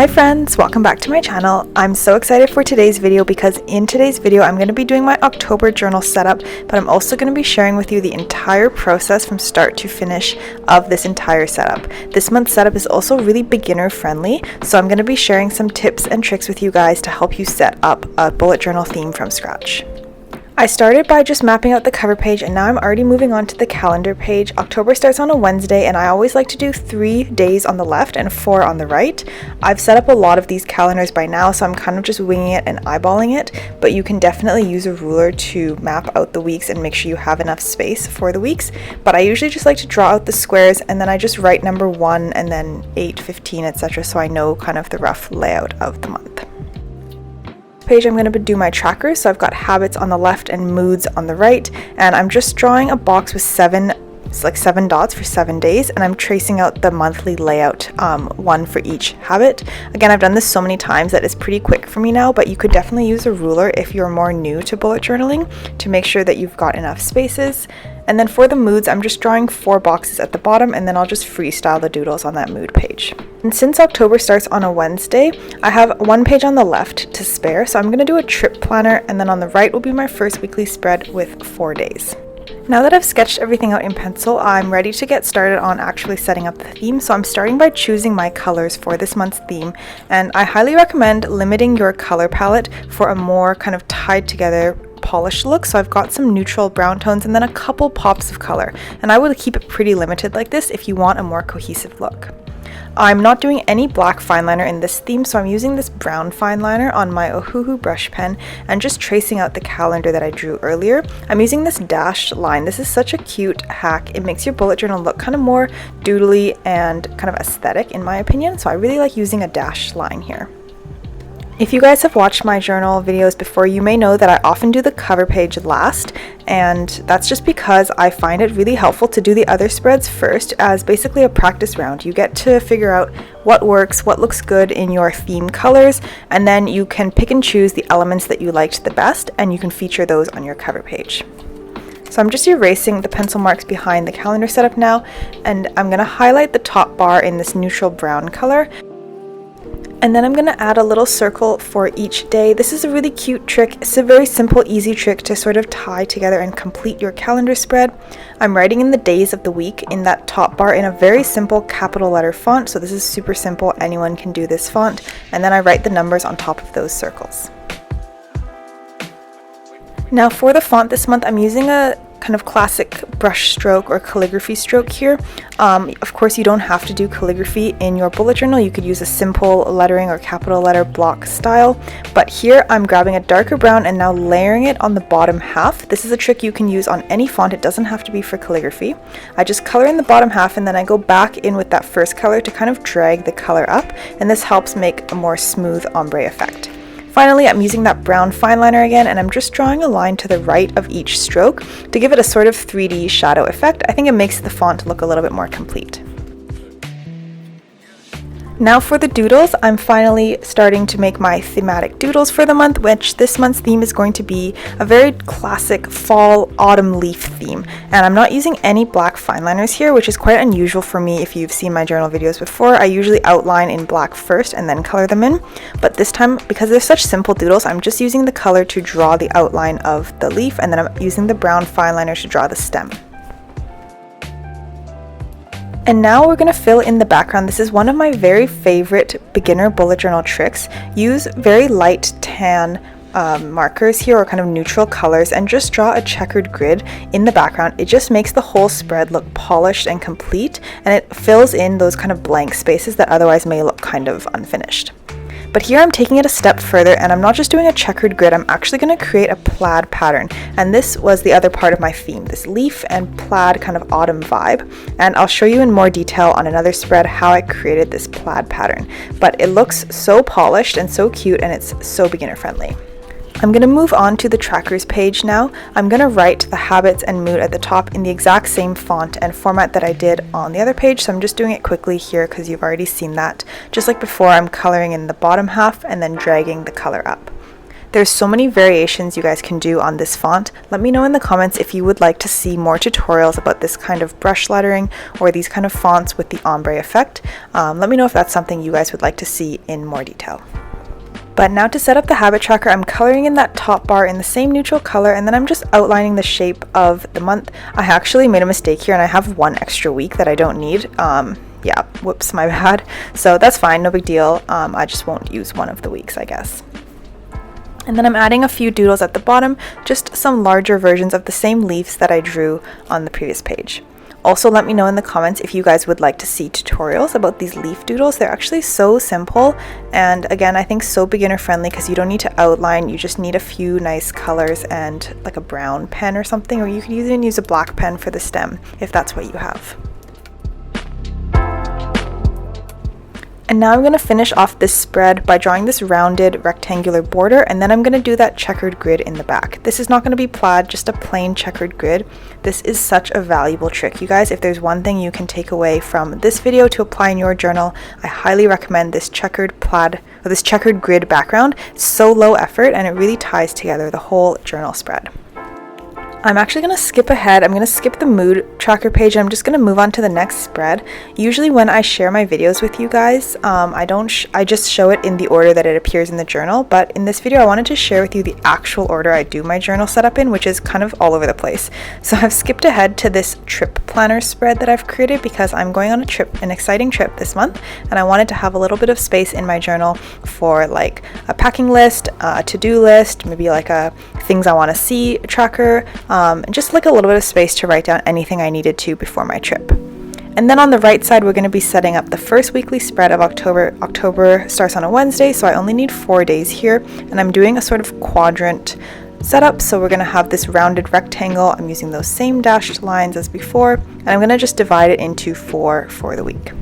Hi friends, welcome back to my channel. I'm so excited for today's video because in today's video I'm going to be doing my October journal setup, but I'm also going to be sharing with you the entire process from start to finish of this entire setup. This month's setup is also really beginner friendly, so I'm going to be sharing some tips and tricks with you guys to help you set up a bullet journal theme from scratch. I started by just mapping out the cover page, and now I'm already moving on to the calendar page. October starts on a Wednesday, and I always like to do 3 days on the left and 4 on the right. I've set up a lot of these calendars by now, so I'm kind of just winging it and eyeballing it, but you can definitely use a ruler to map out the weeks and make sure you have enough space for the weeks. But I usually just like to draw out the squares, and then I just write number 1 and then 8, 15, etc. so I know kind of the rough layout of the month. Page I'm going to do my trackers, so I've got habits on the left and moods on the right, and I'm just drawing a box with 7 dots for 7 days, and I'm tracing out the monthly layout, one for each habit. Again, I've done this so many times that it's pretty quick for me now, but you could definitely use a ruler if you're more new to bullet journaling to make sure that you've got enough spaces. And then for the moods, I'm just drawing 4 boxes at the bottom, and then I'll just freestyle the doodles on that mood page. And since October starts on a Wednesday, I have 1 page on the left to spare, so I'm going to do a trip planner, and then on the right will be my first weekly spread with 4 days. Now that I've sketched everything out in pencil, I'm ready to get started on actually setting up the theme. So I'm starting by choosing my colors for this month's theme, and I highly recommend limiting your color palette for a more kind of tied together polished look. So I've got some neutral brown tones and then a couple pops of color, and I would keep it pretty limited like this if you want a more cohesive look. I'm not doing any black fine liner in this theme, so I'm using this brown fine liner on my Ohuhu brush pen and just tracing out the calendar that I drew earlier. I'm using this dashed line. This is such a cute hack. It makes your bullet journal look kind of more doodly and kind of aesthetic in my opinion, so I really like using a dashed line here. If you guys have watched my journal videos before, you may know that I often do the cover page last, and that's just because I find it really helpful to do the other spreads first as basically a practice round. You get to figure out what works, what looks good in your theme colors, and then you can pick and choose the elements that you liked the best, and you can feature those on your cover page. So I'm just erasing the pencil marks behind the calendar setup now, and I'm going to highlight the top bar in this neutral brown color. And then I'm going to add a little circle for each day. This is a really cute trick. It's a very simple, easy trick to sort of tie together and complete your calendar spread. I'm writing in the days of the week in that top bar in a very simple capital letter font. So this is super simple. Anyone can do this font. And then I write the numbers on top of those circles. Now for the font this month, I'm using a kind of classic brush stroke or calligraphy stroke here. Of course, you don't have to do calligraphy in your bullet journal. You could use a simple lettering or capital letter block style, but here I'm grabbing a darker brown and now layering it on the bottom half. This is a trick you can use on any font. It doesn't have to be for calligraphy. I just color in the bottom half, and then I go back in with that first color to kind of drag the color up, and this helps make a more smooth ombre effect. Finally, I'm using that brown fine liner again, and I'm just drawing a line to the right of each stroke to give it a sort of 3D shadow effect. I think it makes the font look a little bit more complete. Now for the doodles, I'm finally starting to make my thematic doodles for the month, which this month's theme is going to be a very classic fall autumn leaf theme. And I'm not using any black fine liners here, which is quite unusual for me. If you've seen my journal videos before, I usually outline in black first and then color them in. But this time, because they're such simple doodles, I'm just using the color to draw the outline of the leaf, and then I'm using the brown fine liner to draw the stem. And now we're going to fill in the background. This is one of my very favorite beginner bullet journal tricks. Use very light tan markers here, or kind of neutral colors, and just draw a checkered grid in the background. It just makes the whole spread look polished and complete, and it fills in those kind of blank spaces that otherwise may look kind of unfinished. But here I'm taking it a step further, and I'm not just doing a checkered grid, I'm actually going to create a plaid pattern. And this was the other part of my theme, this leaf and plaid kind of autumn vibe. And I'll show you in more detail on another spread how I created this plaid pattern. But it looks so polished and so cute, and it's so beginner friendly. I'm going to move on to the trackers page now. I'm going to write the habits and mood at the top in the exact same font and format that I did on the other page, so I'm just doing it quickly here because you've already seen that. Just like before, I'm coloring in the bottom half and then dragging the color up. There's so many variations you guys can do on this font. Let me know in the comments if you would like to see more tutorials about this kind of brush lettering or these kind of fonts with the ombre effect. Let me know if that's something you guys would like to see in more detail. But now to set up the habit tracker, I'm coloring in that top bar in the same neutral color, and then I'm just outlining the shape of the month. I actually made a mistake here and I have one extra week that I don't need. Yeah, whoops, my bad. So that's fine, no big deal. I just won't use one of the weeks, I guess. And then I'm adding a few doodles at the bottom, just some larger versions of the same leaves that I drew on the previous page. Also, let me know in the comments if you guys would like to see tutorials about these leaf doodles. They're actually so simple, and again, I think so beginner friendly because you don't need to outline, you just need a few nice colors and like a brown pen or something, or you could even use a black pen for the stem if that's what you have. And now I'm going to finish off this spread by drawing this rounded rectangular border, and then I'm going to do that checkered grid in the back. This is not going to be plaid, just a plain checkered grid. This is such a valuable trick, you guys. If there's one thing you can take away from this video to apply in your journal, I highly recommend this checkered plaid or this checkered grid background. It's so low effort and it really ties together the whole journal spread. I'm actually going to skip ahead. I'm going to skip the mood tracker page. I'm just going to move on to the next spread. Usually when I share my videos with you guys, I just show it in the order that it appears in the journal, but in this video I wanted to share with you the actual order I do my journal setup in, which is kind of all over the place. So I've skipped ahead to this trip planner spread that I've created because I'm going on a trip, an exciting trip this month, and I wanted to have a little bit of space in my journal for like a packing list, a to-do list, maybe like a things I want to see tracker, and just like a little bit of space to write down anything I needed to before my trip. And then on the right side, we're going to be setting up the first weekly spread of October. October starts on a Wednesday, so I only need 4 days here, and I'm doing a sort of quadrant setup. So we're going to have this rounded rectangle. I'm using those same dashed lines as before, and I'm going to just divide it into 4 for the week.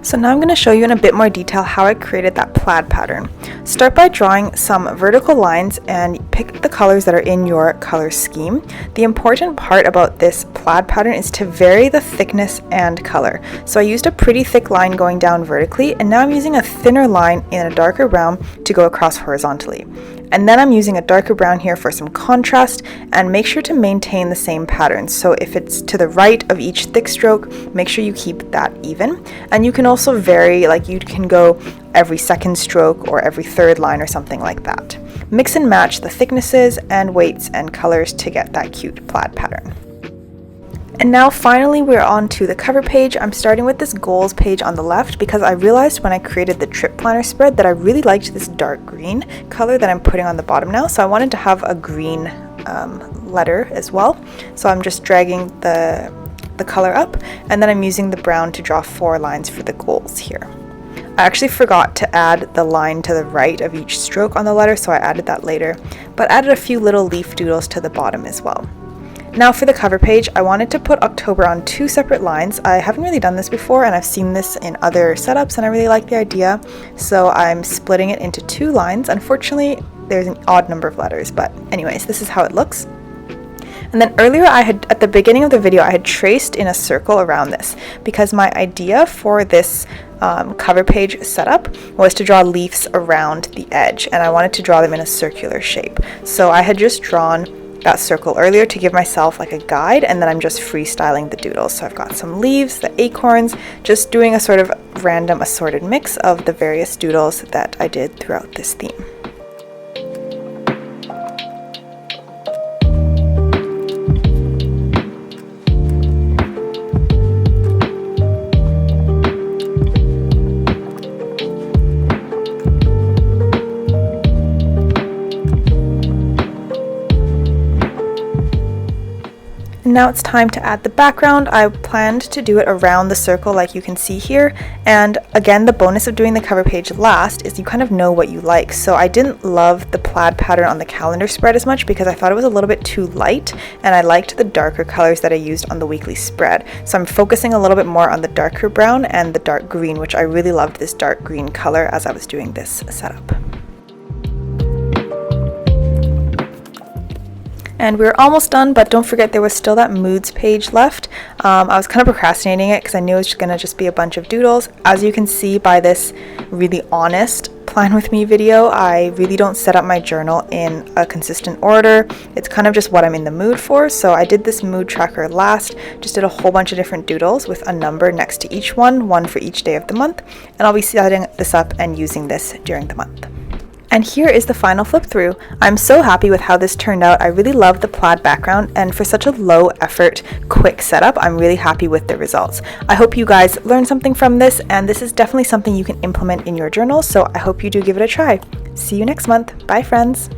So now I'm going to show you in a bit more detail how I created that plaid pattern. Start by drawing some vertical lines and pick the colors that are in your color scheme. The important part about this plaid pattern is to vary the thickness and color. So I used a pretty thick line going down vertically, and now I'm using a thinner line in a darker brown to go across horizontally. And then I'm using a darker brown here for some contrast, and make sure to maintain the same pattern. So if it's to the right of each thick stroke, make sure you keep that even. And you can also vary, like you can go every second stroke or every third line or something like that. Mix and match the thicknesses and weights and colors to get that cute plaid pattern. And now finally we're on to the cover page. I'm starting with this goals page on the left because I realized when I created the trip planner spread that I really liked this dark green color that I'm putting on the bottom now. So I wanted to have a green letter as well. So I'm just dragging the color up, and then I'm using the brown to draw 4 lines for the goals here. I actually forgot to add the line to the right of each stroke on the letter, so I added that later, but added a few little leaf doodles to the bottom as well. Now for the cover page, I wanted to put October on 2 separate lines. I haven't really done this before, and I've seen this in other setups, and I really like the idea, so I'm splitting it into 2 lines. Unfortunately, there's an odd number of letters, but anyways, this is how it looks. And then earlier at the beginning of the video, I had traced in a circle around this because my idea for this cover page setup was to draw leaves around the edge, and I wanted to draw them in a circular shape. So I had just drawn that circle earlier to give myself like a guide, and then I'm just freestyling the doodles. So I've got some leaves, the acorns, just doing a sort of random assorted mix of the various doodles that I did throughout this theme. Now it's time to add the background. I planned to do it around the circle like you can see here, and again, the bonus of doing the cover page last is you kind of know what you like. So I didn't love the plaid pattern on the calendar spread as much because I thought it was a little bit too light, and I liked the darker colors that I used on the weekly spread. So I'm focusing a little bit more on the darker brown and the dark green, which I really loved this dark green color as I was doing this setup. And we were almost done, but don't forget there was still that moods page left. I was kind of procrastinating it because I knew it was gonna just be a bunch of doodles. As you can see by this really honest plan with me video, I really don't set up my journal in a consistent order. It's kind of just what I'm in the mood for. So I did this mood tracker last, just did a whole bunch of different doodles with a number next to each one for each day of the month. And I'll be setting this up and using this during the month. And here is the final flip through. I'm so happy with how this turned out. I really love the plaid background, and for such a low effort, quick setup, I'm really happy with the results. I hope you guys learned something from this, and this is definitely something you can implement in your journal, so I hope you do give it a try. See you next month. Bye, friends.